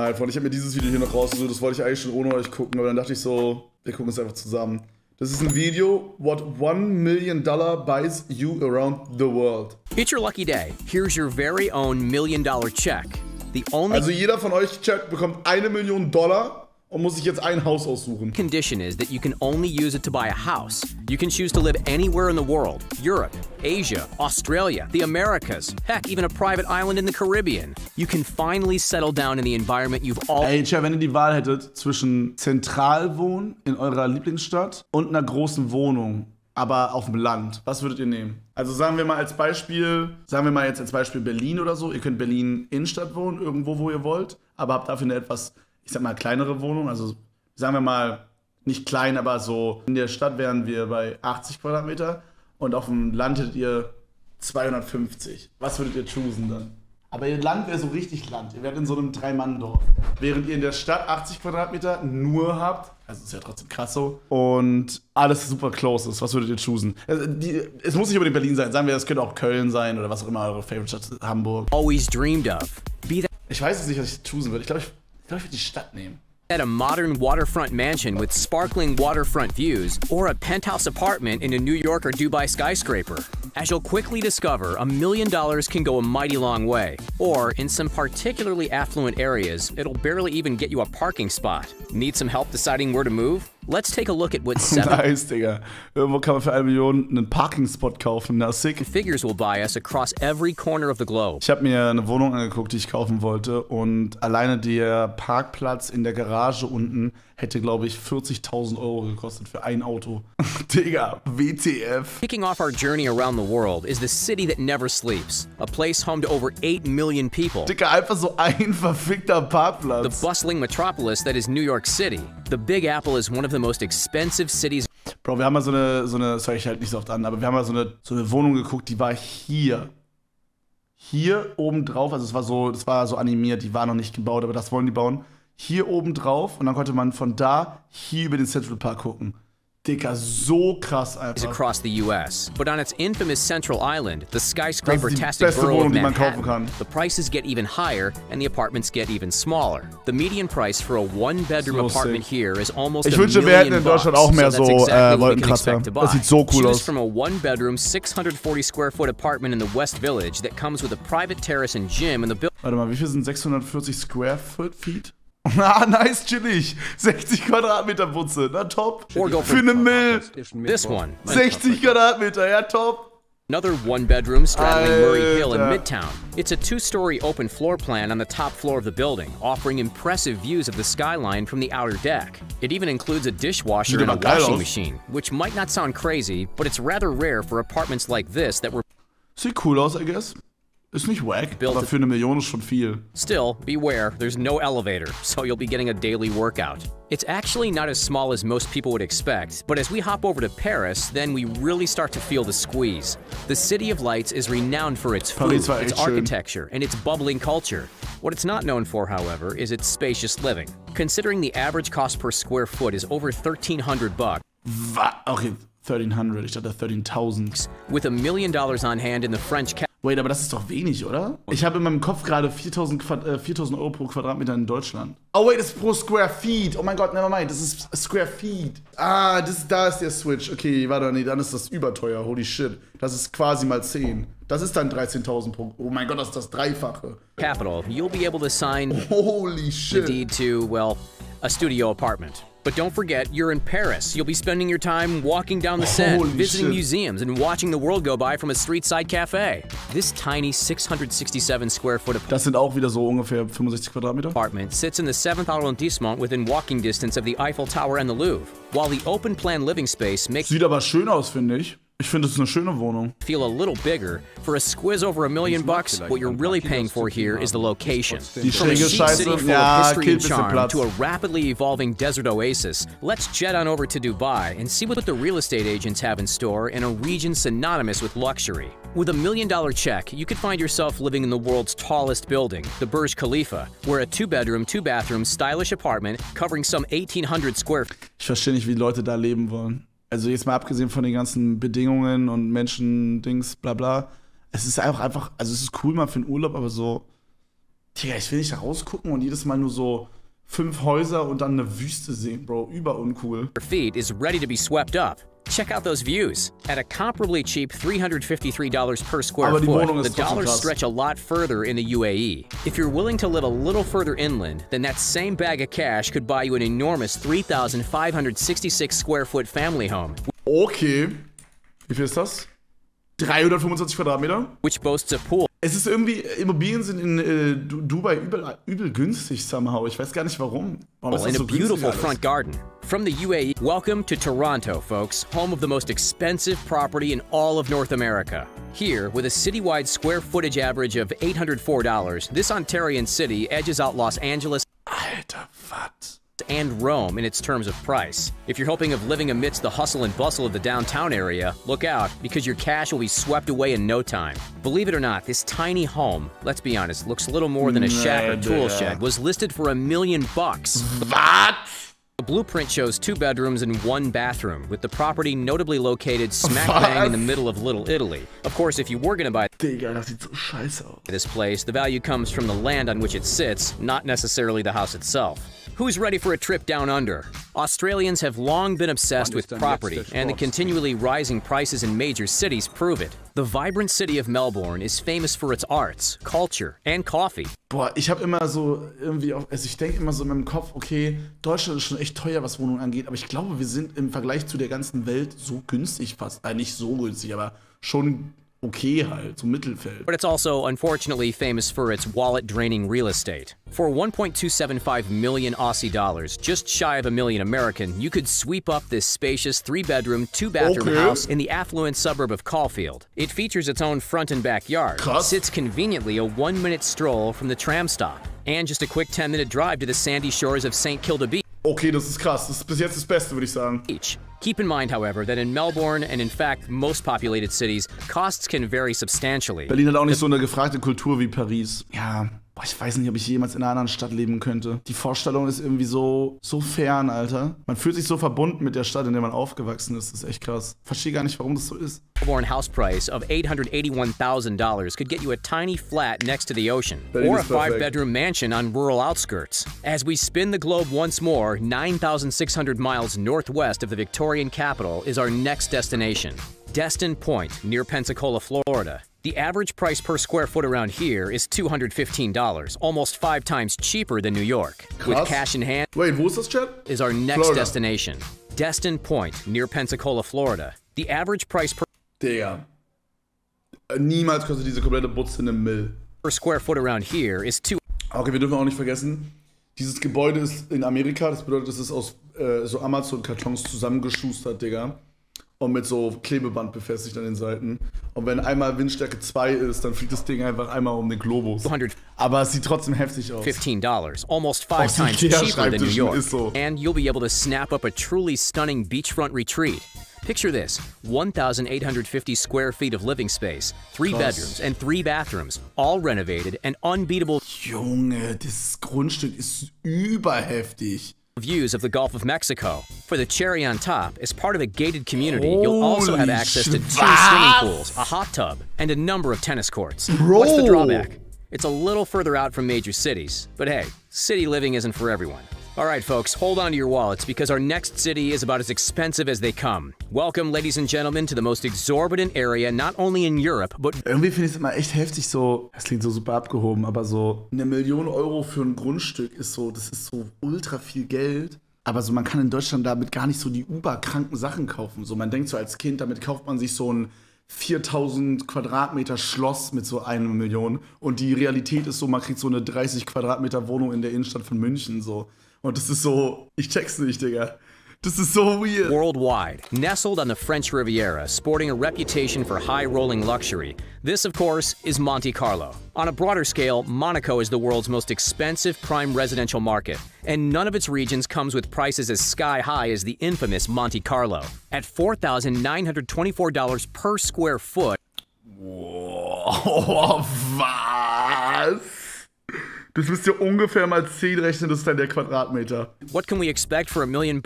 Alter, Freunde, ich habe mir dieses Video hier noch rausgesucht. Das wollte ich eigentlich schon ohne euch gucken, aber dann dachte ich so, wir gucken es einfach zusammen. Das ist ein Video, what $1 million buys you around the world. It's your lucky day. Here's your very own $1 million check. The only Also jeder von euch bekommt $1 Million und muss sich jetzt ein Haus aussuchen. condition is that you can only use it to buy a house. You can choose to live anywhere in the world. Europe, Asia, Australia, the Americas, heck, even a private island in the Caribbean. You can finally settle down in the environment you've always... Ey, tja, wenn ihr die Wahl hättet zwischen zentral wohnen in eurer Lieblingsstadt und einer großen Wohnung, aber auf dem Land, was würdet ihr nehmen? Also sagen wir mal jetzt als Beispiel Berlin oder so. Ihr könnt Berlin Innenstadt wohnen, irgendwo, wo ihr wollt, aber habt dafür eine etwas, ich sag mal, kleinere Wohnung. Also sagen wir mal, nicht klein, aber so in der Stadt wären wir bei 80 Quadratmeter und auf dem Land hättet ihr 250. Was würdet ihr choosen dann? Aber ihr Land wäre so richtig Land. Ihr wärt in so einem 3-Mann-Dorf. Während ihr in der Stadt 80 Quadratmeter nur habt, also ist ja trotzdem krass so, und alles super close ist. Was würdet ihr choosen? Also es muss nicht unbedingt Berlin sein. Sagen wir, es könnte auch Köln sein oder was auch immer eure Favorite Stadt ist, Hamburg. always dreamed of. Be that Ich weiß jetzt nicht, was ich choosen würde. Ich glaube, ich würde die Stadt nehmen. at a modern waterfront mansion with sparkling waterfront views, or a penthouse apartment in a New York or Dubai skyscraper. As you'll quickly discover, $1 million can go a mighty long way. Or, in some particularly affluent areas, it'll barely even get you a parking spot. Need some help deciding where to move? Let's take a look at what 7 Nice, Digga. Irgendwo kann man für 1 Million einen Parking-Spot kaufen. Na, sick. figures will buy us across every corner of the globe. Ich habe mir eine Wohnung angeguckt, die ich kaufen wollte. Und alleine der Parkplatz in der Garage unten hätte, glaube ich, 40.000 Euro gekostet für ein Auto. Digga, WTF. Kicking off our journey around the world is the city that never sleeps, a place home to over 8 million people. Digga, einfach so ein verfickter The Parkplatz. bustling metropolis that is New York City. The Big Apple is one of the most expensive cities. Bro, wir haben mal so eine, sorry, ich halt nicht so oft an, aber wir haben mal so eine Wohnung geguckt, die war hier. Hier oben drauf, also das war so animiert, die war noch nicht gebaut, aber das wollen die bauen. Hier oben drauf und dann konnte man von da hier über den Central Park gucken. Digga, so krass einfach. across the US. But on its infamous Central Island, the Das ist die skyscraper-tastic beste borough of Wohnung, die man kaufen Manhattan, kann. the prices get even higher and the apartments get even smaller. The median price for a one-bedroom So apartment sick. here is almost Ich $1 wünschte, wir hätten million in Deutschland bucks, auch mehr so that's so exactly what we can Wolkenkratzer. expect to buy. Das sieht so cool Choose aus. from a one-bedroom, 640 square foot apartment in the West Village that comes with a private terrace and gym in the building. Warte mal, wie viel sind 640 Square Feet? Ah, nice, chillig. 60 Quadratmeter Butze, na top. Or go Für eine Mill. This one, 60 Quadratmeter, ja top. another one-bedroom straddling Murray Hill in Alter. Midtown. It's a two-story open floor plan on the top floor of the building, offering impressive views of the skyline from the outer deck. It even includes a dishwasher Sieht and a aber geil washing aus. machine, which might not sound crazy, but it's rather rare for apartments like this that were Sieht cool aus, I guess. Ist nicht wack, Built aber für 1 Million ist schon viel. Still, beware, there's no elevator, so you'll be getting a daily workout. It's actually not as small as most people would expect, but as we hop over to Paris, then we really start to feel the squeeze. The City of Lights is renowned for its food, Paris war its echt schön. architecture, and its bubbling culture. What it's not known for, however, is its spacious living. Considering the average cost per square foot is over $1,300, Okay, 1300, ich dachte 13.000. with $1 million on hand in the French capital, Wait, aber das ist doch wenig, oder? Ich habe in meinem Kopf gerade 4.000 Euro pro Quadratmeter in Deutschland. Oh wait, das ist pro Square Feet. Oh mein Gott, never mind, das ist Square Feet. Ah, da ist der Switch. Okay, warte, nee, dann ist das überteuer. Holy shit. Das ist quasi mal 10. Das ist dann 13.000 pro... Oh mein Gott, das ist das Dreifache. you'll be able to sign Holy the shit. deed to, well, a studio apartment. But don't forget, you're in Paris. You'll be spending your time walking down the Seine, Holy visiting shit. museums, and watching the world go by from a street-side cafe. This tiny 667 square foot Das sind auch wieder so ungefähr 65 Quadratmeter. apartment sits in the 7th arrondissement within walking distance of the Eiffel Tower and the Louvre, while the open-plan living space makes Sieht aber schön aus, finde ich. Ich finde, es ist eine schöne Wohnung. you feel a little bigger. For a squiz over $1 million bucks, what you're really paying for here is the location. Die From a schräge chic city Scheiße, full ja, of history killt and ein bisschen charm Platz. to a rapidly evolving desert oasis, let's jet on over to Dubai and see what the real estate agents have in store in a region synonymous with luxury. With $1 million check, you could find yourself living in the world's tallest building, the Burj Khalifa, where a 2-bedroom, 2-bathroom, stylish apartment covering some 1,800 square Ich verstehe nicht, wie Leute da leben wollen. Also jetzt mal abgesehen von den ganzen Bedingungen und Menschen-Dings, bla bla. Es ist einfach, also es ist cool mal für einen Urlaub, aber so, Digga, ich will nicht da rausgucken und jedes Mal nur so 5 Häuser und dann eine Wüste sehen, Bro. Überuncool. Feet is ready to be swept up. Check out those views. At a comparably cheap $353 per square foot, the dollars stretch a lot further in the UAE. If you're willing to live a little further inland, then that same bag of cash could buy you an enormous 3,566 square foot family home. Okay. Wie viel ist das? 325 Quadratmeter? Which boasts a pool. Es ist irgendwie, Immobilien sind in Dubai übel günstig somehow. Ich weiß gar nicht warum. Warum ist das so günstig? Beautiful front garden. From the UAE, welcome to Toronto, folks, home of the most expensive property in all of North America. Here, with a citywide square footage average of $804, this Ontarian city edges out Los Angeles Alter, was? and Rome in its terms of price. If you're hoping of living amidst the hustle and bustle of the downtown area, look out, because your cash will be swept away in no time. Believe it or not, this tiny home, let's be honest, looks little more than a shack or tool shed, was listed for $1 million. What? The blueprint shows 2 bedrooms and 1 bathroom, with the property notably located smack bang in the middle of Little Italy. Of course, if you were gonna buy Digga, das sieht so scheiße aus. this place, the value comes from the land on which it sits, not necessarily the house itself. Who's ready for a trip down under? Australians have long been obsessed with property, and the continually rising prices in major cities prove it. The vibrant city of Melbourne is famous for its arts, culture, and coffee. Boah, ich habe immer so irgendwie, also ich denke immer so in meinem Kopf, okay, Deutschland ist schon echt teuer, was Wohnungen angeht, aber ich glaube, wir sind im Vergleich zu der ganzen Welt so günstig fast. Nicht so günstig, aber schon okay halt, so Mittelfeld. But it's also, unfortunately, famous for its wallet-draining real estate. For 1.275 million Aussie dollars, just shy of $1 million American, you could sweep up this spacious 3-bedroom, 2-bathroom house in the affluent suburb of Caulfield. It features its own front and backyard, sits conveniently a 1-minute stroll from the tram stop, and just a quick 10-minute drive to the sandy shores of St. Kilda Beach. Okay, das ist krass. Das ist bis jetzt das Beste, würde ich sagen. Keep in mind, however, that in Melbourne and in fact most populated cities, costs can vary substantially. Berlin hat auch nicht so eine gefragte Kultur wie Paris. Ja, boah, ich weiß nicht, ob ich jemals in einer anderen Stadt leben könnte. Die Vorstellung ist irgendwie so fern, Alter. Man fühlt sich so verbunden mit der Stadt, in der man aufgewachsen ist. Das ist echt krass. Verstehe gar nicht, warum das so ist. Melbourne house price of $881,000 could get you a tiny flat next to the ocean, or a 5-bedroom mansion on rural outskirts. As we spin the globe once more, 9,600 miles northwest of the Victorian capital is our next destination, Destin Point, near Pensacola, Florida. The average price per square foot around here is $215, almost 5 times cheaper than New York. Krass. With cash in hand, Wait, wo ist das, Chat? Is our next destination, Destin Point, near Pensacola, Florida. The average price per Digga. Niemals kostet diese komplette Butze eine Mill. per square foot around here is Okay, wir dürfen auch nicht vergessen, dieses Gebäude ist in Amerika, das bedeutet, es ist aus so Amazon-Kartons zusammengeschustert, Digga. Und mit so Klebeband befestigt an den Seiten. Und wenn einmal Windstärke 2 ist, dann fliegt das Ding einfach einmal um den Globus. Aber es sieht trotzdem heftig aus. $15, almost 5 times cheaper than New York. And you'll be able to snap up a truly stunning beachfront retreat. Picture this, 1,850 square feet of living space, 3 bedrooms and 3 bathrooms, all renovated and unbeatable Junge, das Grundstück ist überheftig. views of the Gulf of Mexico. For the cherry on top, as part of a gated community, you'll also have access to 2 swimming pools, a hot tub, and a number of tennis courts. What's the drawback? It's a little further out from major cities, but hey, city living isn't for everyone. Alright folks, hold on to your wallets because our next city is about as expensive as they come. Welcome, ladies and gentlemen, to the most exorbitant area not only in Europe, but... Irgendwie finde ich es immer echt heftig so, das klingt so super abgehoben, aber so 1 Million Euro für ein Grundstück ist so, das ist so ultra viel Geld. Aber so, man kann in Deutschland damit gar nicht so die überkranken Sachen kaufen. So, man denkt so als Kind, damit kauft man sich so ein 4000 Quadratmeter Schloss mit so 1 Million. Und die Realität ist so, man kriegt so eine 30 Quadratmeter Wohnung in der Innenstadt von München, so. Und das ist so, ich check's nicht, Digga. Das ist so weird. Worldwide, nestled on the French Riviera, sporting a reputation for high-rolling luxury. This, of course, is Monte Carlo. On a broader scale, Monaco is the world's most expensive prime residential market, and none of its regions comes with prices as sky-high as the infamous Monte Carlo. At $4,924 per square foot. Wow, was? Das müsst ihr ungefähr mal 10 rechnen, das ist dann der Quadratmeter. What can we expect for $1 million?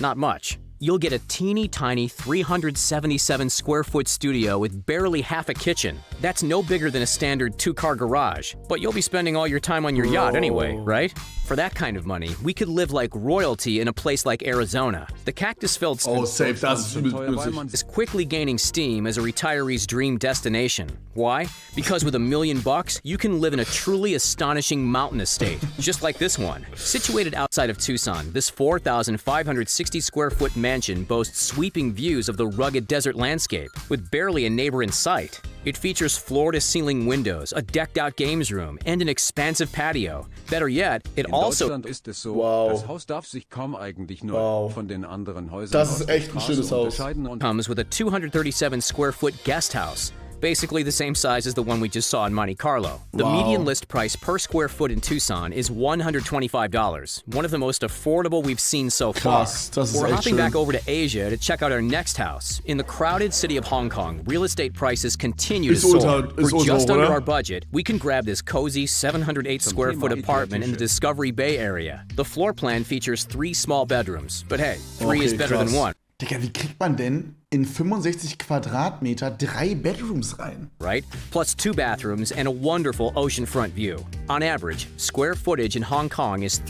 Not much. you'll get a teeny tiny 377 square foot studio with barely half a kitchen. That's no bigger than a standard 2-car garage, but you'll be spending all your time on your yacht anyway, right? For that kind of money, we could live like royalty in a place like Arizona. The cactus-filled safe, das ist übel is quickly gaining steam as a retiree's dream destination. Why? Because with $1 million, you can live in a truly astonishing mountain estate, just like this one. Situated outside of Tucson, this 4,560 square foot mansion boasts sweeping views of the rugged desert landscape, with barely a neighbor in sight. It features floor-to-ceiling windows, a decked-out games room, and an expansive patio. Better yet, it also ist es so, das Haus darf sich kaum eigentlich nur von den anderen Häusern Das ist echt ein schönes Haus. comes with a 237 square foot guest house, basically the same size as the one we just saw in Monte Carlo. The median list price per square foot in Tucson is $125, one of the most affordable we've seen so far. We're hopping back over to Asia to check out our next house. In the crowded city of Hong Kong, real estate prices continue to soar. For just under our budget, we can grab this cozy 708 square foot apartment in the Discovery Bay area. The floor plan features 3 small bedrooms, but hey, 3 is better than 1. Digga, wie kriegt man denn in 65 Quadratmeter 3 Bedrooms rein? Right? Plus 2 bathrooms and a wonderful oceanfront view. On average, square footage in Hong Kong is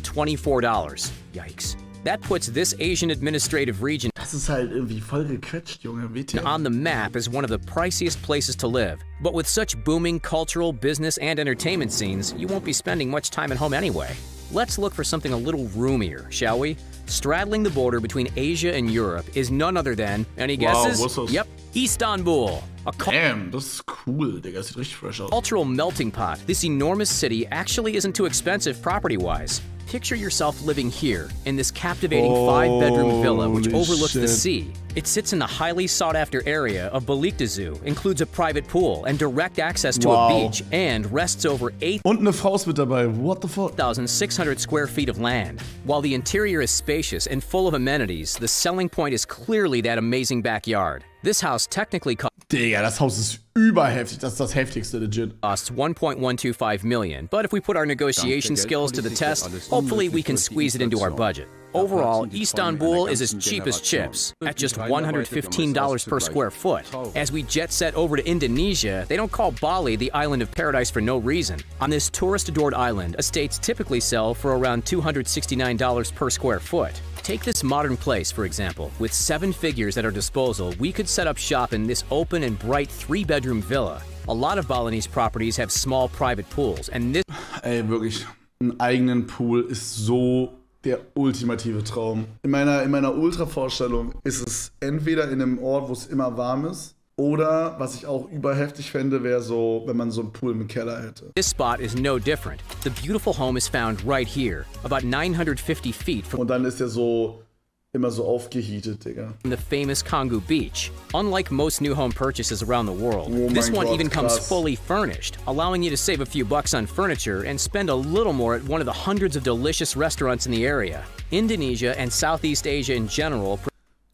$3,024. Yikes. That puts this Asian administrative region Das ist halt irgendwie voll gequetscht, Junge. on the map as one of the priciest places to live. But with such booming cultural, business, and entertainment scenes, you won't be spending much time at home anyway. Let's look for something a little roomier, shall we? Straddling the border between Asia and Europe is none other than, any guesses? Wow, what's this? Yep, Istanbul. A Damn, das ist cool, Digga. Das sieht richtig fresh aus. cultural melting pot. This enormous city actually isn't too expensive property-wise. Picture yourself living here in this captivating 5-bedroom villa which overlooks the sea. It sits in the highly sought-after area of Zoo, includes a private pool and direct access to a beach, and rests over Und eine Frau ist mit dabei. What the fuck? 8,600 square feet of land. While the interior is spacious and full of amenities, the selling point is clearly that amazing backyard. This house technically Digga, das Haus ist überheftig. Das ist das heftigste, legit. costs $1.125 million, but if we put our negotiation skills to the test, hopefully we can squeeze it into our budget. Overall, Istanbul is as cheap as chips, at just $115 per square foot. As we jet set over to Indonesia, they don't call Bali the island of paradise for no reason. On this tourist-adored island, estates typically sell for around $269 per square foot. Take this modern place, for example. With 7 figures at our disposal, we could set up shop in this open and bright 3-bedroom villa. A lot of Balinese properties have small private pools, and this Ey, wirklich. Einen eigenen Pool ist so der ultimative Traum. In meiner Ultra-Vorstellung ist es entweder in einem Ort, wo es immer warm ist, oder, was ich auch überheftig fände, wäre so, wenn man so einen Pool im Keller hätte. spot is no different. The beautiful home is found right here, about 950 feet from Und dann ist er so immer so aufgeheatet, Digga. the famous Canggu Beach. Unlike most new home purchases around the world, Oh this mein one Gott, even comes krass. fully furnished, allowing you to save a few bucks on furniture and spend a little more at one of the hundreds of delicious restaurants in the area. Indonesia and Southeast Asia in general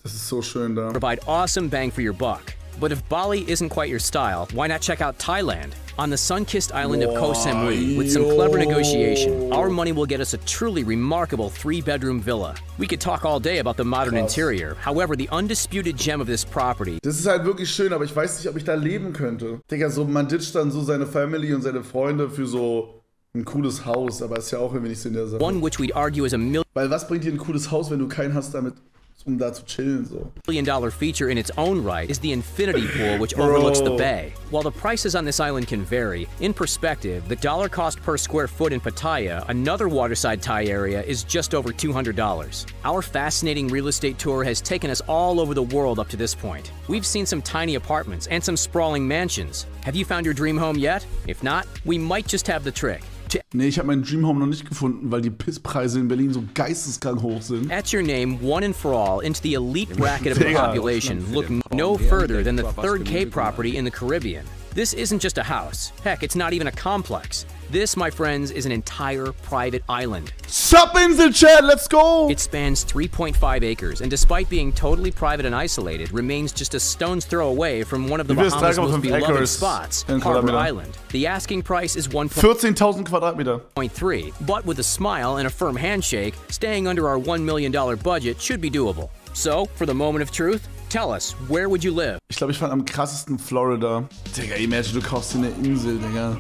Das ist so schön da. provide awesome bang for your buck. But if Bali isn't quite your style, why not check out Thailand? On the sun-kissed island of Koh Samui, with some clever negotiation, our money will get us a truly remarkable 3-bedroom villa. We could talk all day about the modern interior. However, the undisputed gem of this property Das ist halt wirklich schön, aber ich weiß nicht, ob ich da leben könnte. Digga, so man ditcht dann so seine Family und seine Freunde für so ein cooles Haus, aber ist ja auch irgendwie nicht so in der Sache. one which we'd argue is a Weil was bringt dir ein cooles Haus, wenn du keinen hast damit, um da zu chillen, so? $1 feature in its own right is the infinity pool which overlooks the bay. While the prices on this island can vary, in perspective, the dollar cost per square foot in Pattaya, another waterside Thai area, is just over $200. Our fascinating real estate tour has taken us all over the world up to this point. We've seen some tiny apartments and some sprawling mansions. Have you found your dream home yet? If not, we might just have the trick. Nee, ich habe meinen Dreamhome noch nicht gefunden, weil die Pisspreise in Berlin so geisteskrank hoch sind. Etch your name one and for all into the elite bracket of the Digga. population. Look no further than the 3rd K property in the Caribbean. This isn't just a house. Heck, it's not even a complex. This, my friends, is an entire private island. Subinsel, Chat, let's go! It spans 3.5 acres, and despite being totally private and isolated, remains just a stone's throw away from one of the Wie viel ist Bahamas' most 3,5 beloved acres spots, in Harbor Quadratmeter? Island. The asking price is 14.000 Quadratmeter. 1.3, but with a smile and a firm handshake, staying under our $1 million budget should be doable. So, for the moment of truth, tell us, where would you live? Ich glaube, ich fand am krassesten Florida. Digga, imagine, du kaufst dir eine Insel, Digga.